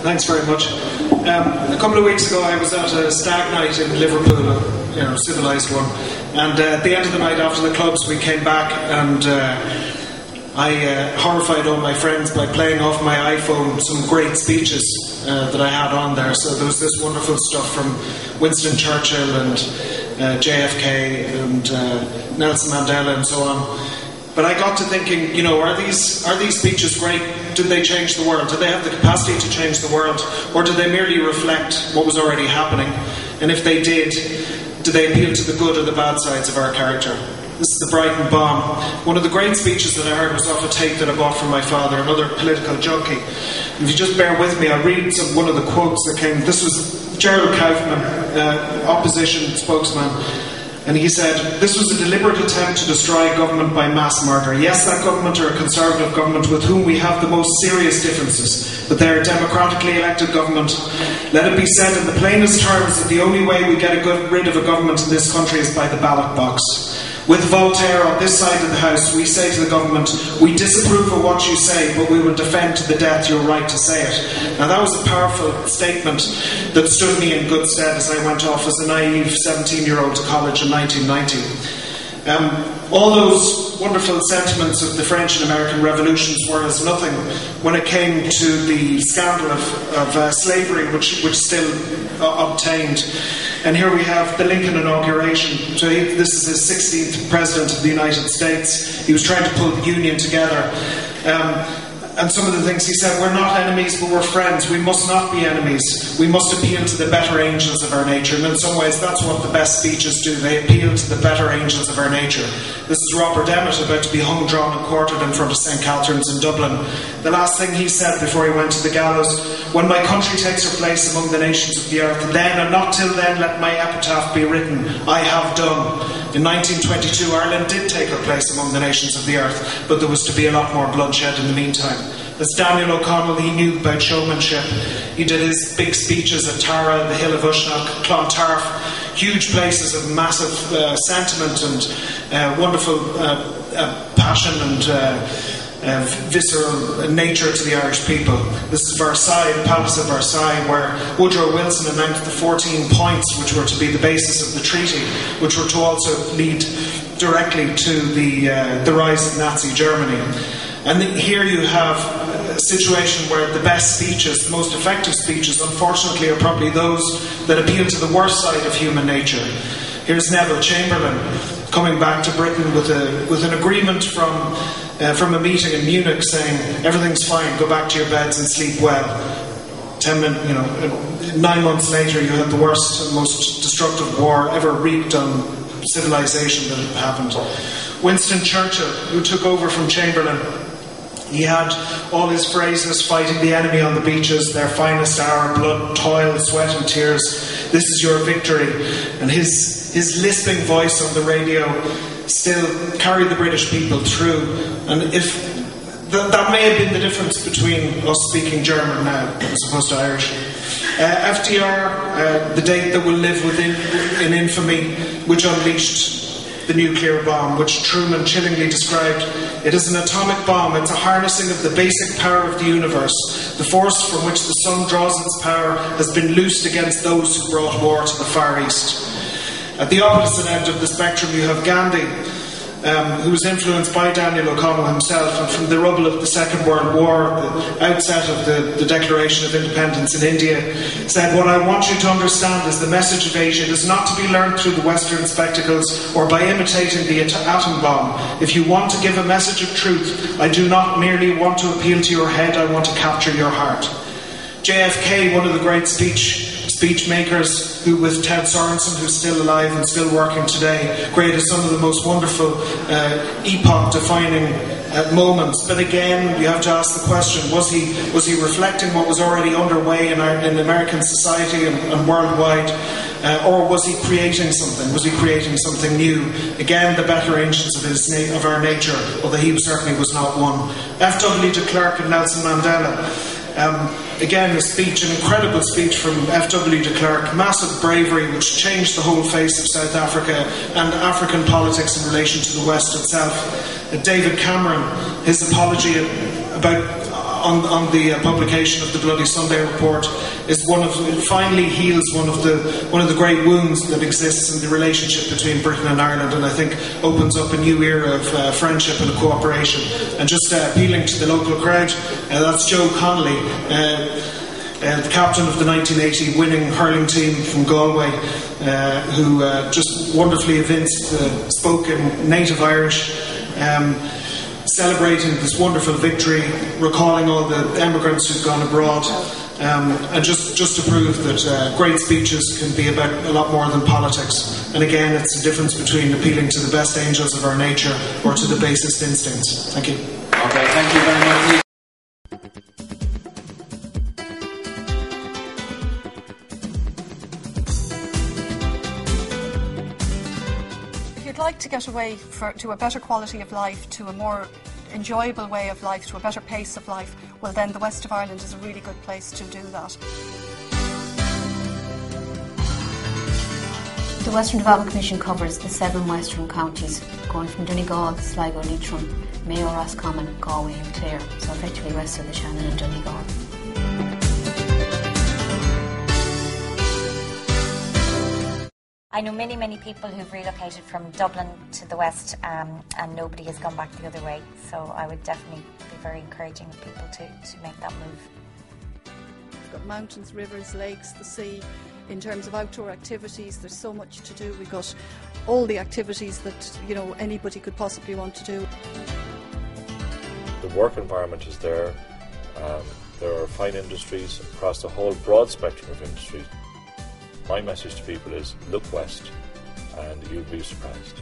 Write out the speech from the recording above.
Thanks very much. A couple of weeks ago I was at a stag night in Liverpool, a civilised one, and at the end of the night after the clubs we came back and I horrified all my friends by playing off my iPhone some great speeches that I had on there. So there was this wonderful stuff from Winston Churchill and JFK and Nelson Mandela and so on. But I got to thinking, you know, are these speeches great? Did they change the world? Did they have the capacity to change the world? Or did they merely reflect what was already happening? And if they did they appeal to the good or the bad sides of our character? This is the Brighton bomb. One of the great speeches that I heard was off a tape that I bought from my father, another political junkie. If you just bear with me, I'll read one of the quotes that came. This was Gerald Kaufman, opposition spokesman. And he said, "This was a deliberate attempt to destroy government by mass murder. Yes, that government or a conservative government with whom we have the most serious differences, but they are a democratically elected government. Let it be said in the plainest terms that the only way we get rid of a government in this country is by the ballot box. With Voltaire on this side of the house, we say to the government, we disapprove of what you say, but we will defend to the death your right to say it." Now that was a powerful statement that stood me in good stead as I went off as a naive 17-year-old to college in 1990. All those wonderful sentiments of the French and American revolutions were as nothing when it came to the scandal of slavery, which still obtained. And here we have the Lincoln inauguration. So this is his 16th president of the United States. He was trying to pull the Union together. And some of the things he said, we're not enemies, but we're friends. We must not be enemies. We must appeal to the better angels of our nature. And in some ways, that's what the best speeches do. They appeal to the better angels of our nature. This is Robert Emmet about to be hung, drawn and quartered in front of St. Catherine's in Dublin. The last thing he said before he went to the gallows, "When my country takes her place among the nations of the earth, then and not till then let my epitaph be written, I have done." In 1922, Ireland did take her place among the nations of the earth, but there was to be a lot more bloodshed in the meantime. As Daniel O'Connell, he knew about showmanship. He did his big speeches at Tara, the Hill of Ushnock, Clontarf, huge places of massive sentiment and wonderful passion and visceral nature to the Irish people. This is Versailles, the Palace of Versailles, where Woodrow Wilson announced the 14 points which were to be the basis of the treaty, which were to also lead directly to the rise of Nazi Germany. And here you have a situation where the best speeches, the most effective speeches, unfortunately, are probably those that appeal to the worst side of human nature. Here's Neville Chamberlain coming back to Britain with an agreement from a meeting in Munich saying, everything's fine, go back to your beds and sleep well. 9 months later, you had the worst and most destructive war ever wreaked on civilization that had happened. Winston Churchill, who took over from Chamberlain, he had all his phrases: fighting the enemy on the beaches, their finest hour, blood, toil, sweat and tears, this is your victory. And his lisping voice on the radio still carried the British people through. And if that may have been the difference between us speaking German now as opposed to Irish. FDR, the date that will live in infamy, which unleashed the nuclear bomb, which Truman chillingly described. It is an atomic bomb. It's a harnessing of the basic power of the universe. The force from which the sun draws its power has been loosed against those who brought war to the Far East. At the opposite end of the spectrum, you have Gandhi, who was influenced by Daniel O'Connell himself, and from the rubble of the Second World War, the outset of the Declaration of Independence in India, said, "What I want you to understand is the message of Asia is not to be learned through the Western spectacles or by imitating the atom bomb. If you want to give a message of truth, I do not merely want to appeal to your head, I want to capture your heart." JFK, one of the great speech makers, who with Ted Sorensen, who's still alive and still working today, created some of the most wonderful epoch-defining moments. But again, you have to ask the question, was he reflecting what was already underway in American society and worldwide, or was he creating something? Was he creating something new? Again, the better angels of our nature, although he certainly was not one. F.W. de Klerk and Nelson Mandela. Again, an incredible speech from F.W. de Klerk, massive bravery which changed the whole face of South Africa and African politics in relation to the West itself. David Cameron, his apology about on the publication of the Bloody Sunday report is finally heals one of the great wounds that exists in the relationship between Britain and Ireland, and I think opens up a new era of friendship and cooperation. And just appealing to the local crowd, that's Joe Connolly, the captain of the 1980 winning hurling team from Galway, who just wonderfully spoke in native Irish, celebrating this wonderful victory, recalling all the emigrants who've gone abroad, and just to prove that great speeches can be about a lot more than politics. And again, it's the difference between appealing to the best angels of our nature or to the basest instincts. Thank you. Okay, thank you very much. If you'd like to get away to a better quality of life, to a more enjoyable way of life, to a better pace of life, well then the West of Ireland is a really good place to do that. The Western Development Commission covers the 7 western counties, going from Donegal, Sligo, Leitrim, Mayo, Roscommon, Galway and Clare, so effectively west of the Shannon and Donegal. I know many people who've relocated from Dublin to the west, and nobody has gone back the other way, so I would definitely be very encouraging of people to make that move. We've got mountains, rivers, lakes, the sea. In terms of outdoor activities, there's so much to do. We've got all the activities that anybody could possibly want to do. The work environment is there. There are fine industries across the whole broad spectrum of industries. My message to people is look west and you'll be surprised.